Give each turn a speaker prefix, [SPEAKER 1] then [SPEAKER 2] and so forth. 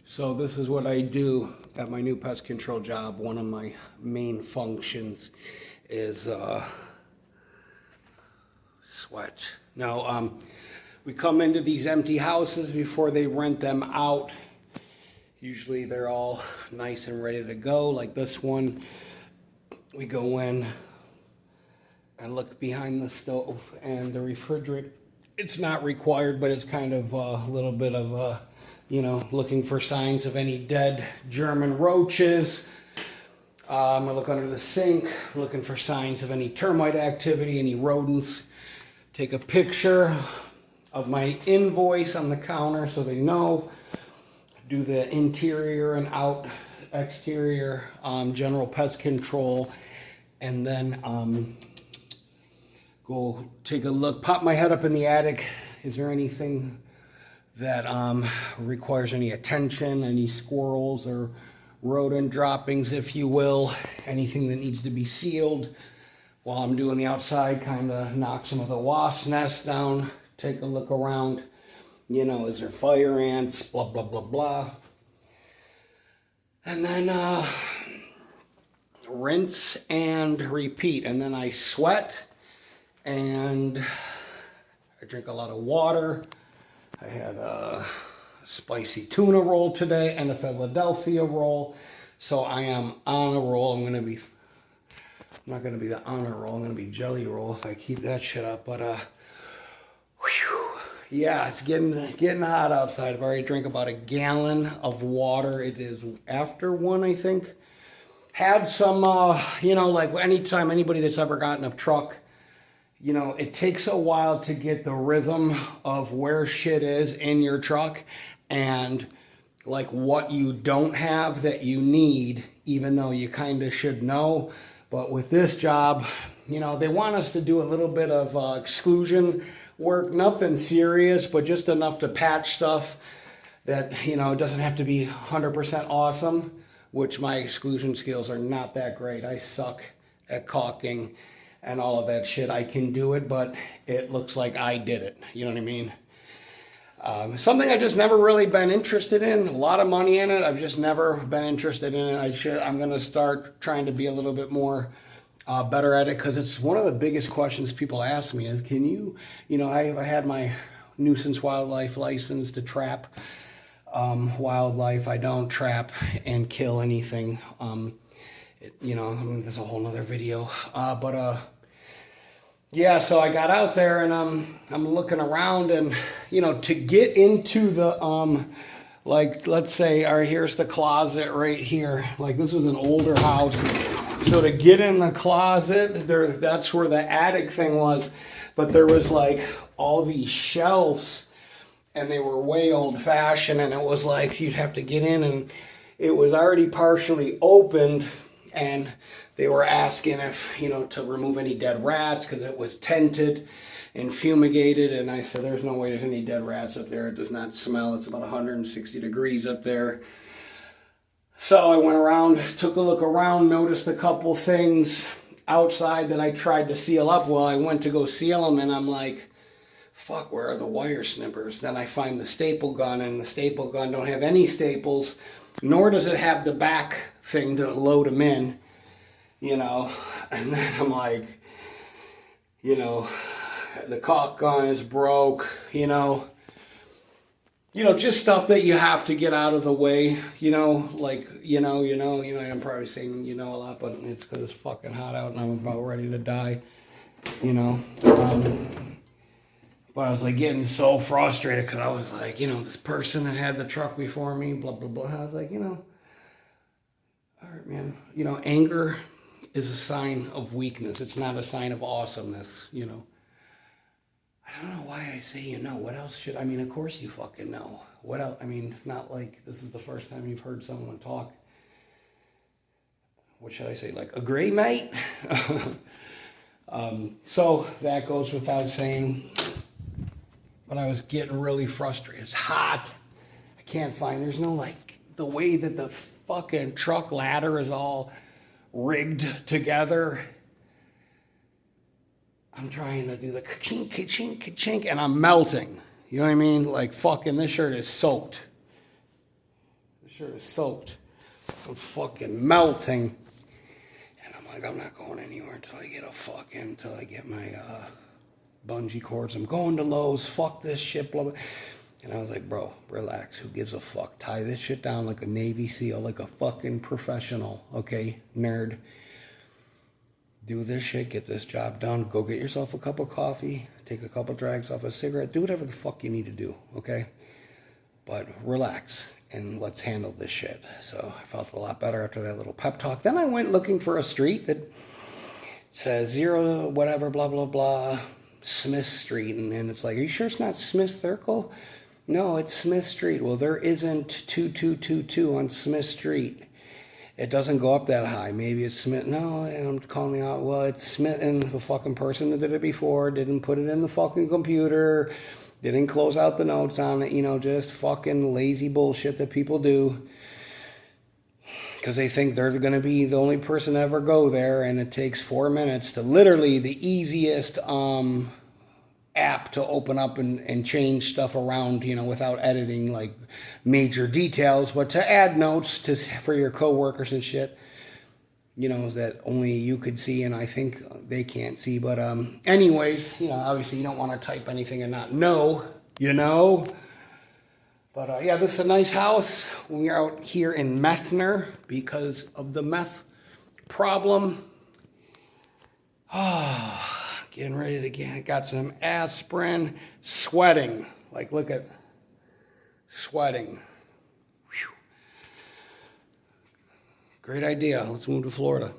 [SPEAKER 1] So this is what I do at my new pest control job. One of my main functions is sweat. Now, we come into these empty houses before they rent them out. Usually they're all nice and ready to go, like this one. We go in and look behind the stove and the refrigerator. It's not required, but it's kind of a little bit of looking for signs of any dead German roaches. I look under the sink, looking for signs of any termite activity, any rodents. Take a picture of my invoice on the counter so they know. Do the interior and exterior general pest control, and then go take a look, pop my head up in the attic. Is there anything that requires any attention, any squirrels or rodent droppings, if you will, anything that needs to be sealed? While I'm doing the outside, kind of knock some of the wasp nests down, take a look around. Is there fire ants, blah, blah, blah, blah. And then rinse and repeat. And then I sweat and I drink a lot of water. I had a spicy tuna roll today and a Philadelphia roll. So I am on a roll. I'm not going to be the honor roll. I'm going to be jelly roll if I keep that shit up. But, yeah, it's getting hot outside. I've already drank about a gallon of water. It is after 1, I think. Had some, like anytime anybody that's ever gotten a truck, it takes a while to get the rhythm of where shit is in your truck and like what you don't have that you need, even though you kind of should know. But with this job, they want us to do a little bit of exclusion work, nothing serious, but just enough to patch stuff that, it doesn't have to be 100% awesome, which my exclusion skills are not that great. I suck at caulking and all of that shit. I can do it, but it looks like I did it. You know what I mean? Something I've just never really been interested in. A lot of money in it. I've just never been interested in it. I'm going to start trying to be a little bit more better at it, because it's one of the biggest questions people ask me is, can you, I had my nuisance wildlife license to trap wildlife. I don't trap and kill anything. There's a whole nother video. Yeah, so I got out there and I'm looking around, and to get into the let's say, all right, here's the closet right here. Like, this was an older house. So to get in the closet, that's where the attic thing was. But there was like all these shelves, and they were way old fashioned, and it was like you'd have to get in, and it was already partially opened, and they were asking if, to remove any dead rats, because it was tented and fumigated. And I said, there's no way there's any dead rats up there. It does not smell. It's about 160 degrees up there. So I went around, took a look around, noticed a couple things outside that I tried to seal up. Well, I went to go seal them, and I'm like, fuck, where are the wire snippers? Then I find the staple gun, and the staple gun don't have any staples, nor does it have the back thing to load them in, And then I'm like, the caulk gun is broke, just stuff that you have to get out of the way, I'm probably saying, a lot, but it's because it's fucking hot out and I'm about ready to die, but I was like getting so frustrated, because I was like, this person that had the truck before me, blah, blah, blah. I was like, all right, man, anger is a sign of weakness. It's not a sign of awesomeness, I don't know why I say what else should, of course you fucking know. What else? It's not like this is the first time you've heard someone talk. What should I say, like, agree, mate? So that goes without saying, but I was getting really frustrated. It's hot. I can't find, there's no, the way that the fucking truck ladder is all rigged together. I'm trying to do the ka-chink, ka-chink, ka-chink, and I'm melting. You know what I mean? Like, fucking, this shirt is soaked. The shirt is soaked. I'm fucking melting. And I'm like, I'm not going anywhere until I get my bungee cords. I'm going to Lowe's. Fuck this shit. Blah, blah. And I was like, bro, relax. Who gives a fuck? Tie this shit down like a Navy SEAL, like a fucking professional. Okay, nerd. Do this shit. Get this job done. Go get yourself a cup of coffee. Take a couple drags off a cigarette. Do whatever the fuck you need to do. Okay? But relax. And let's handle this shit. So I felt a lot better after that little pep talk. Then I went looking for a street that says 0 whatever blah blah blah Smith Street, and it's like, are you sure it's not Smith Circle? No, it's Smith Street. Well, there isn't 2222 on Smith Street. It doesn't go up that high. Maybe it's Smith. No, I'm calling out. Well, it's Smith, and the fucking person that did it before didn't put it in the fucking computer. Didn't close out the notes on it, just fucking lazy bullshit that people do. Because they think they're going to be the only person to ever go there, and it takes 4 minutes to literally the easiest app to open up and change stuff around, without editing like major details, but to add notes for your coworkers and shit. That only you could see, and I think they can't see. But anyways, obviously you don't want to type anything and not know, But yeah, this is a nice house. We are out here in Methner because of the meth problem. Getting ready to got some aspirin, sweating. Like, look at sweating. Whew. Great idea. Let's move to Florida.